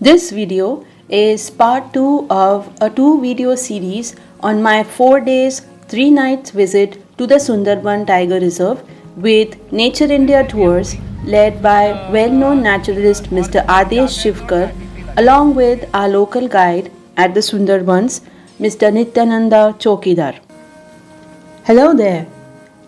This video is part 2 of a 2 video series on my 4 days 3 nights visit to the Sundarban Tiger Reserve with Nature India tours led by well-known naturalist Mr. Adesh Shivkar along with our local guide at the Sundarbans, Mr. Nityananda Chokidar. Hello there.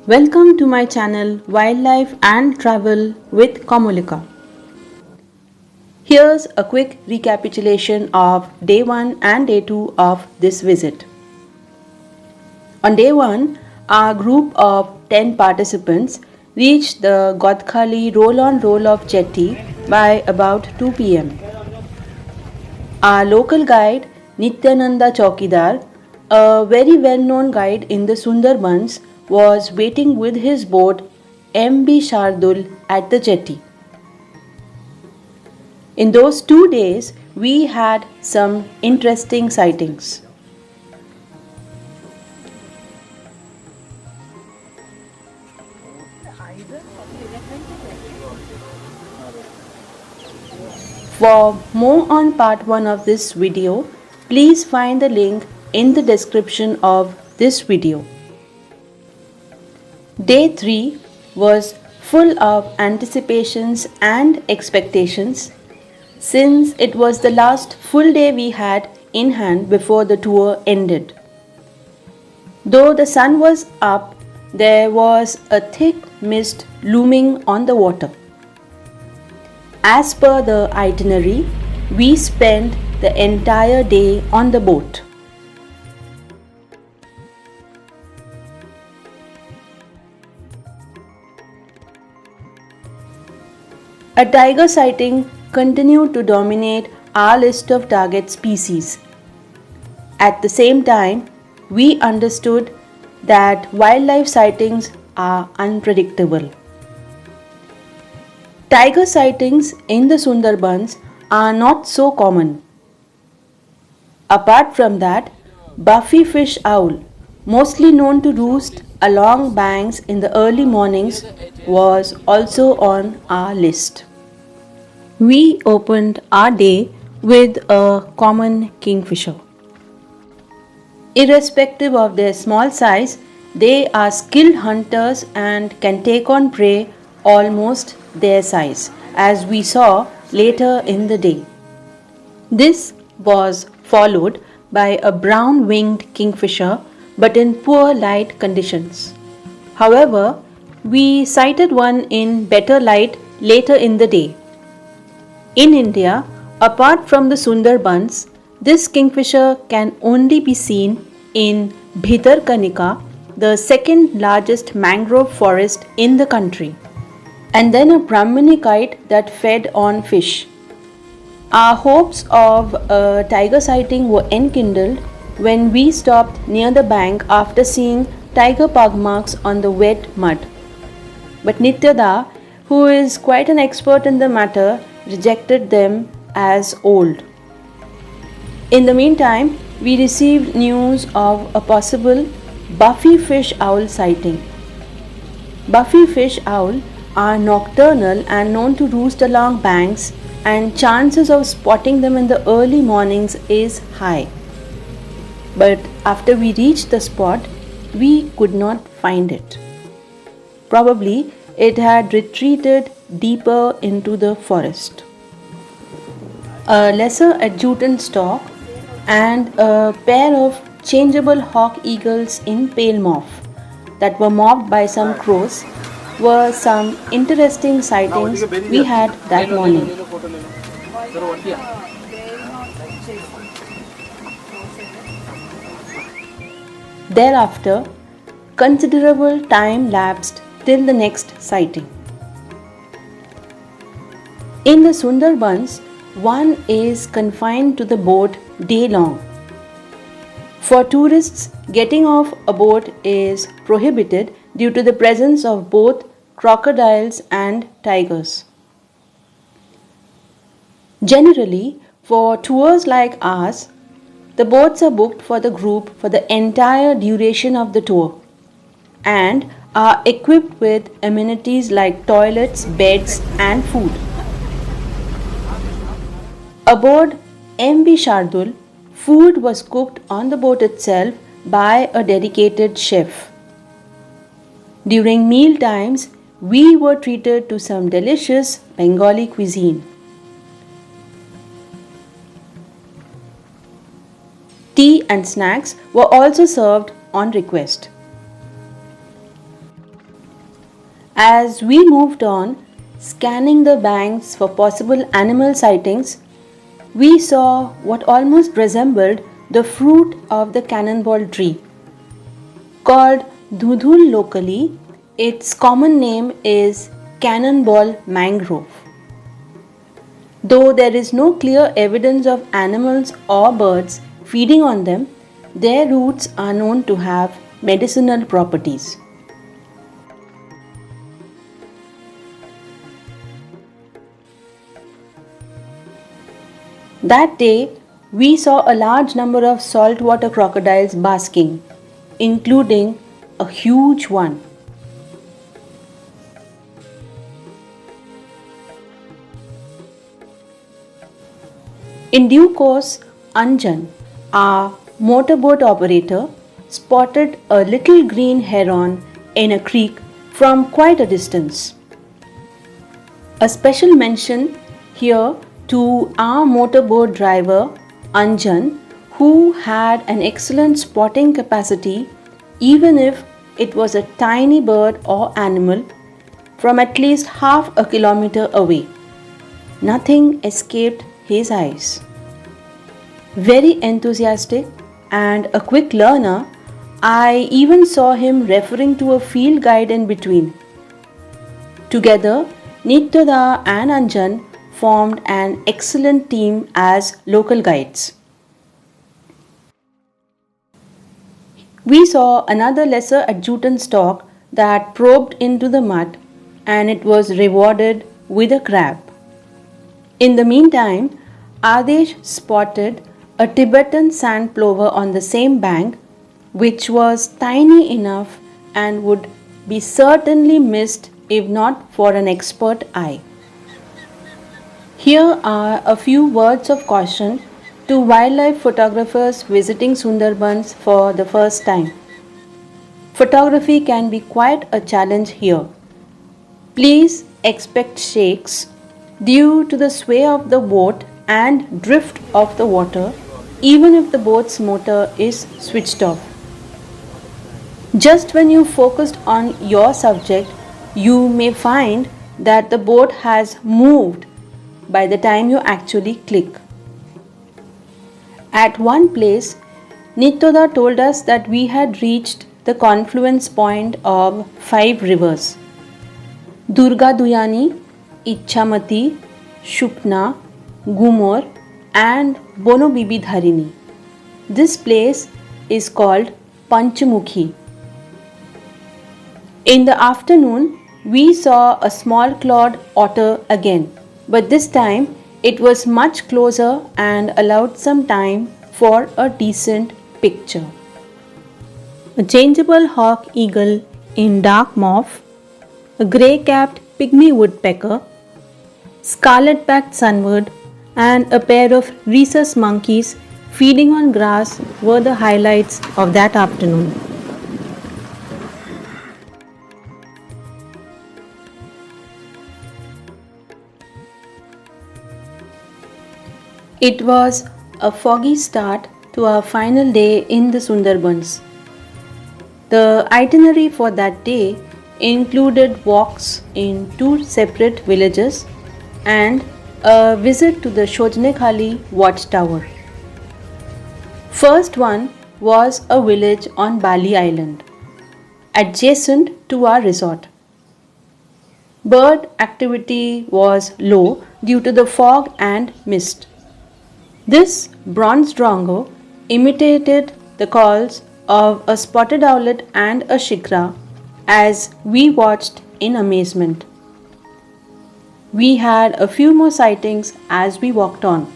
Welcome to my channel Wildlife and Travel with Kamulika. Here's a quick recapitulation of day 1 and day 2 of this visit. On day 1, our group of 10 participants reached the Godkhali roll-on roll-off jetty by about 2 p.m. Our local guide Nityananda Chokidar, a very well-known guide in the Sundarbans, was waiting with his boat MB Shardul at the jetty. In those 2 days, we had some interesting sightings. For more on part 1 of this video, please find the link in the description of this video. Day 3 was full of anticipations and expectations, since it was the last full day we had in hand before the tour ended. Though the sun was up, there was a thick mist looming on the water. As per the itinerary, we spent the entire day on the boat. A tiger sighting continued to dominate our list of target species. At the same time, we understood that wildlife sightings are unpredictable. Tiger sightings in the Sundarbans are not so common. Apart from that, buffy fish owl, mostly known to roost along banks in the early mornings, was also on our list. We opened our day with a common kingfisher. Irrespective of their small size, they are skilled hunters and can take on prey almost their size, as we saw later in the day. This was followed by a brown-winged kingfisher, but in poor light conditions. However, we sighted one in better light later in the day. In India, apart from the Sundarbans, this kingfisher can only be seen in Bhitarkanika, the second largest mangrove forest in the country, and then a Brahmini kite that fed on fish. Our hopes of a tiger sighting were enkindled when we stopped near the bank after seeing tiger pug marks on the wet mud. But Nityada, who is quite an expert in the matter, rejected them as old. In the meantime, we received news of a possible buffy fish owl sighting. Buffy fish owl are nocturnal and known to roost along banks, and chances of spotting them in the early mornings is high. But after we reached the spot, we could not find it. Probably it had retreated deeper into the forest. A lesser adjutant stork and a pair of changeable hawk eagles in pale mauve that were mobbed by some crows were some interesting sightings we had that morning. Thereafter, considerable time lapsed till the next sighting. In the Sundarbans, one is confined to the boat day long. For tourists, getting off a boat is prohibited due to the presence of both crocodiles and tigers. Generally, for tours like ours, the boats are booked for the group for the entire duration of the tour and are equipped with amenities like toilets, beds, and food. Aboard MV Shardul, food was cooked on the boat itself by a dedicated chef. During meal times, we were treated to some delicious Bengali cuisine. Tea and snacks were also served on request. As we moved on, scanning the banks for possible animal sightings, we saw what almost resembled the fruit of the cannonball tree. Called dhudhul locally, its common name is cannonball mangrove. Though there is no clear evidence of animals or birds feeding on them, their roots are known to have medicinal properties. That day, we saw a large number of saltwater crocodiles basking, including a huge one. In due course, Anjan, our motorboat operator, spotted a little green heron in a creek from quite a distance. A special mention here to our motorboat driver Anjan, who had an excellent spotting capacity even if it was a tiny bird or animal from at least half a kilometer away. Nothing escaped his eyes. Very enthusiastic and a quick learner, I even saw him referring to a field guide in between. Together, Nityoda and Anjan formed an excellent team as local guides. We saw another lesser adjutant stork that probed into the mud and it was rewarded with a crab. In the meantime, Adesh spotted a Tibetan sand plover on the same bank, which was tiny enough and would be certainly missed if not for an expert eye. Here are a few words of caution to wildlife photographers visiting Sundarbans for the first time. Photography can be quite a challenge here. Please expect shakes due to the sway of the boat and drift of the water, even if the boat's motor is switched off. Just when you focused on your subject, you may find that the boat has moved by the time you actually click. At one place, Nityoda told us that we had reached the confluence point of 5 rivers: Durga Duyani, Ichamati, Shukna, Gumor, and Bono Bibi Dharini. This place is called Panchmukhi. In the afternoon, we saw a small clawed otter again, but this time it was much closer and allowed some time for a decent picture. A changeable hawk eagle in dark mauve, a grey-capped pygmy woodpecker, scarlet-backed sunbird, and a pair of rhesus monkeys feeding on grass were the highlights of that afternoon. It was a foggy start to our final day in the Sundarbans. The itinerary for that day included walks in 2 separate villages and a visit to the Shojnekhali watchtower. First one was a village on Bali Island, adjacent to our resort. Bird activity was low due to the fog and mist. This bronze drongo imitated the calls of a spotted owlet and a shikra as we watched in amazement. We had a few more sightings as we walked on.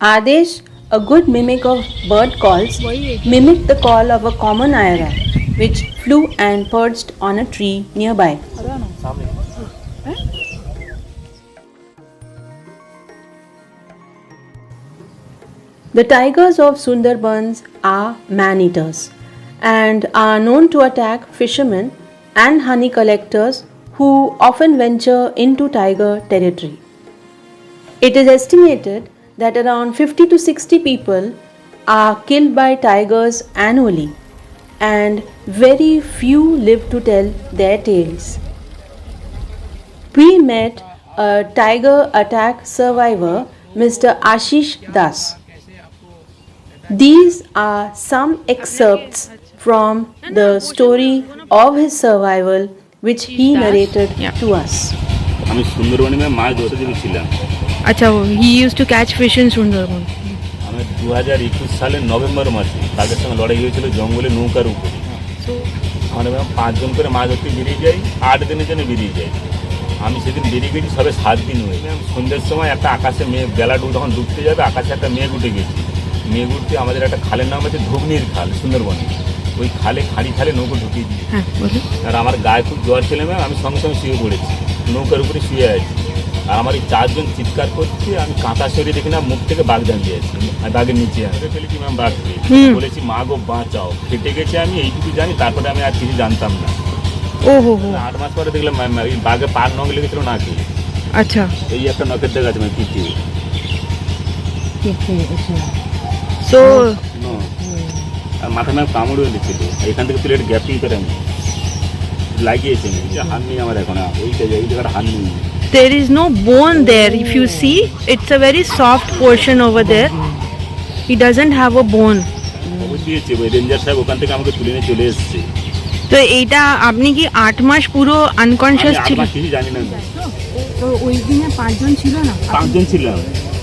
Adesh, a good mimic of bird calls, mimicked the call of a common ayara, which flew and perched on a tree nearby. The tigers of Sundarbans are man-eaters and are known to attack fishermen and honey collectors who often venture into tiger territory. It is estimated that around 50 to 60 people are killed by tigers annually, and very few live to tell their tales. We met a tiger attack survivor, Mr. Ashish Das. These are some excerpts from the story of his survival which he narrated to us. আমি সুন্দরবনে মাছ ধরতে গেছিলাম। আচ্ছা, he used to catch fish in Sundarban. আমি 2021 সালের November মাসে তাদের সঙ্গে লড়াই হয়েছিল জঙ্গলে নৌকার উপরে। আমরা 5 জন করে মাছ ধরতে বেরিয়ে যাই, 8 দিনের জন্য বেরিয়ে যাই। আমি সেদিন বেরিয়ে গেছি সবে 7 দিন হয়ে। সন্ধ্যের সময় একটা আকাশে মেঘ, বেলা তখন ডুবতে যাবে, আকাশে একটা মেঘ উঠে গেছে। মেঘ উঠতে আমাদের একটা খালের নাম আছে ধুবনির খাল সুন্দরবনে। ওই খালে খালে নৌকো ঢুকিয়ে দিই। আর আমার গায়ে খুব জ্বর ছিল, আমি সঙ্গে সঙ্গে শুয়ে পড়েছি, নৌকার উপরে শুয়ে আছি। আর আমার এই 4 জন চিৎকার করছে, আমি কাঁথা সরিয়ে দেখি না মুখ থেকে বাঘ দাঁড়িয়ে আছে, বাঘের নিচে ফেলেছি ম্যাম বাঘকে। বলেছি মা গো বাঁচাও, ফেটে গেছে, আমি এইটুকু জানি, তারপরে আমি আর কিছু জানতাম না। 8 মাস পরে দেখলাম এই বাঘে পার নখ লেগেছিল নাকি। আচ্ছা, এই একটা নখের দেখা আছে পিঠে। সো আর মাথা ম্যাম কামড় হয়ে ছিল, এখান থেকে প্লেট গ্যাপিং করে আমি লাগিয়েছি। হাত নেই আমার এখন, এই জায়গাটা হাত নেই। there is no bone there. If you see, it's a very soft portion over there. He doesn't have a bone. দিয়েছে রেঞ্জার সাহেব, ওখান থেকে আমাকে তুলে নিয়ে চলে এসেছে। তো এইটা আপনি কি 8 মাস পুরো আনকনশিয়াস ছিল? কিছু জানি না। তো ওই দিনে 5 জন ছিল না? 5 জন ছিলাম।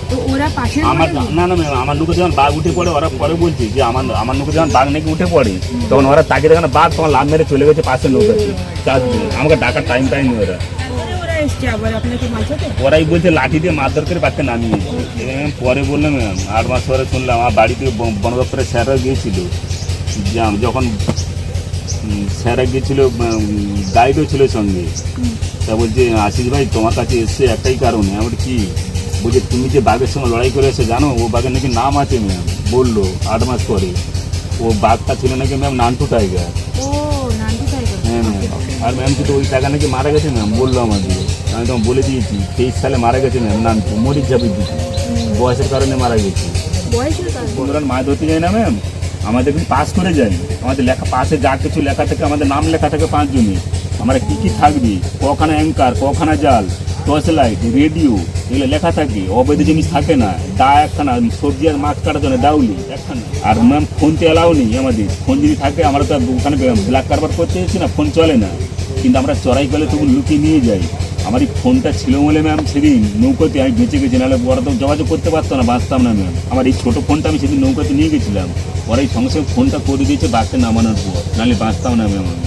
তো ওরা পাশে আমার না ম্যাম, আমার নৌকে যখন বাঘ উঠে পড়ে, ওরা পরে বলছে যে আমার নৌকে যখন বাঘ নাকি উঠে পড়ে, তখন ওরা তাকে দেখে বাঘ তখন লাভ মেরে চলে গেছে পাশের নৌকাতে। 4 জন আমাকে ডাকার টাইম পাইনি ওরা। ওরাই বলছে লাঠি দিয়ে মারধর করে বাচ্চা নামিয়েছে। পরে বললাম ম্যাম 8 মাস পরে শুনলাম আমার বাড়িতে বন দপ্তরের স্যাররা গিয়েছিল, যখন স্যাররা গিয়েছিল গাইডও ছিল সঙ্গে। তা বলছে আশিস ভাই তোমার কাছে এসছে একটাই কারণে। আমার কি বলছে, তুমি যে বাঘের সঙ্গে লড়াই করে এসে জানো ও বাঘের নাকি নাম আছে ম্যাম। বললো 8 মাস পরে ও বাঘটা ছিল নাকি ম্যাম নান্টু টাইগার। হ্যাঁ ম্যাম। আর ম্যাম কিন্তু ওই টাকা নাকি মারা গেছে ম্যাম, বললো আমাকে। আমি তখন বলে দিয়েছি 23 সালে মারা গেছে ম্যাম নান্টু, মরিচ ঝাঁপিয়ে দিচ্ছি, বয়সের কারণে মারা গেছে। বন্ধুরা মাছ ধরতে যায় না ম্যাম, আমাদের কিন্তু পাস করে যাই, আমাদের লেখা পাশে যা কিছু লেখা থাকে, আমাদের নাম লেখা থাকে 5 জনের। আমরা কী কী থাকবে, কখানা অ্যাঙ্কার, কখানা জাল, টর্চ লাইট, রেডিও, এগুলো লেখা থাকে। অবৈধ জিনিস থাকে না, দা একখানা, সবজি আর মাছ কাটার জন্য দাউলি একখানা। আর ম্যাম ফোনতে অ্যালাউ নেই আমাদের। ফোন যদি থাকে, আমরা তো ওখানে ব্ল্যাক কারবার করতে যাচ্ছি না, ফোন চলে না, কিন্তু আমরা চড়াই করলে তবু লুকিয়ে নিয়ে যাই। আমার এই ফোনটা ছিল বলে ম্যাম সেদিন নৌকাতে আমি বেঁচে গেছি, নাহলে ওরা তো যোগাযোগ করতে পারতো না, বাঁচতাম না ম্যাম। আমার এই ছোটো ফোনটা আমি সেদিন নৌকাতে নিয়ে গেছিলাম, ওরা এই সঙ্গে সঙ্গে ফোনটা করে দিয়েছে বাঘকে নামানোর পর, নাহলে বাঁচতাম না ম্যাম আমি।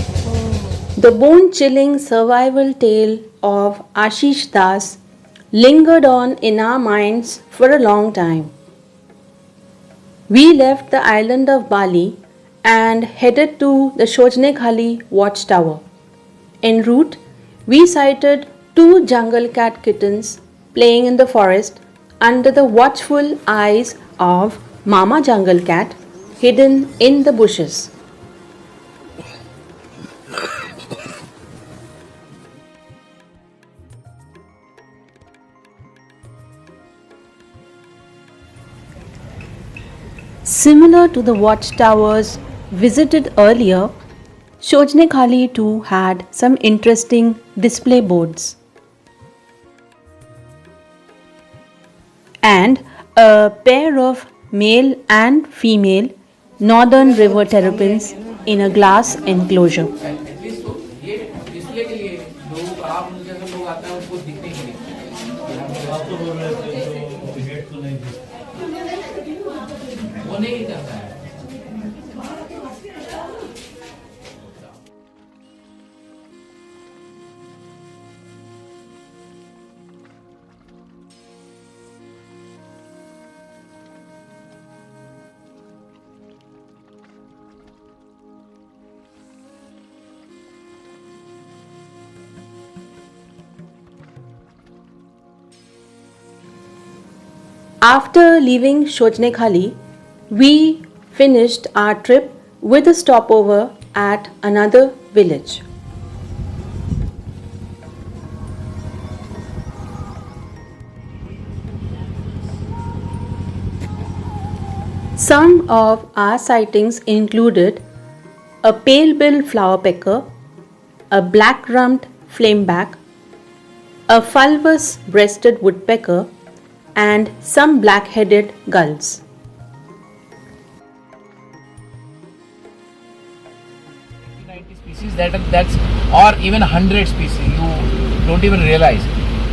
The bone-chilling survival tale of Ashish Das lingered on in our minds for a long time. We left the island of Bali and headed to the Shojnekhali watchtower. En route, we sighted 2 jungle cat kittens playing in the forest under the watchful eyes of Mama Jungle Cat hidden in the bushes. Similar to the watchtowers visited earlier, Shojnekhali too had some interesting display boards. And a pair of male and female northern river terrapins in a glass enclosure. After leaving Shojnekhali, we finished our trip with a stopover at another village. Some of our sightings included a pale-billed flowerpecker, a black-rumped flameback, a fulvous-breasted woodpecker, and some black-headed gulls. Species that's or even 100 species you don't even realize,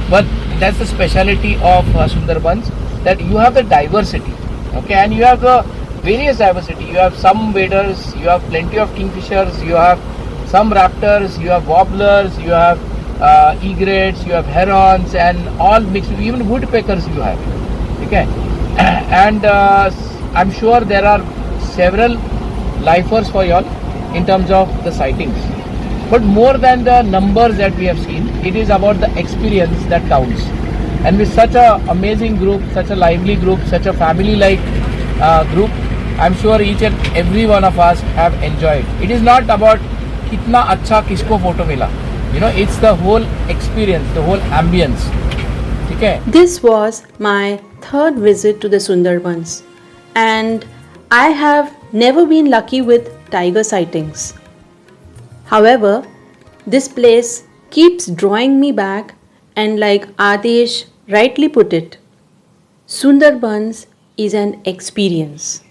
but that's the speciality of Sundarbans, that you have the diversity, okay, and you have the various diversity. You have some waders, you have plenty of kingfishers, you have some raptors, you have warblers, you have egrets, you have herons, and all mixed, even woodpeckers you have, okay. And I'm sure there are several lifers for y'all in terms of the sightings, but more than the numbers that we have seen, it is about the experience that counts. And with such a amazing group, such a lively group, such a family like group, I'm sure each and every one of us have enjoyed. It is not about kitna acha kisko photo mila, you know, it's the whole experience, the whole ambience. Okay. This was my third visit to the Sundarbans, and I have never been lucky with tiger sightings. However, this place keeps drawing me back, and like Adesh rightly put it, Sundarbans is an experience.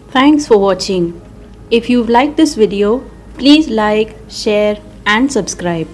Thanks for watching. If you've liked this video, please like, share and subscribe.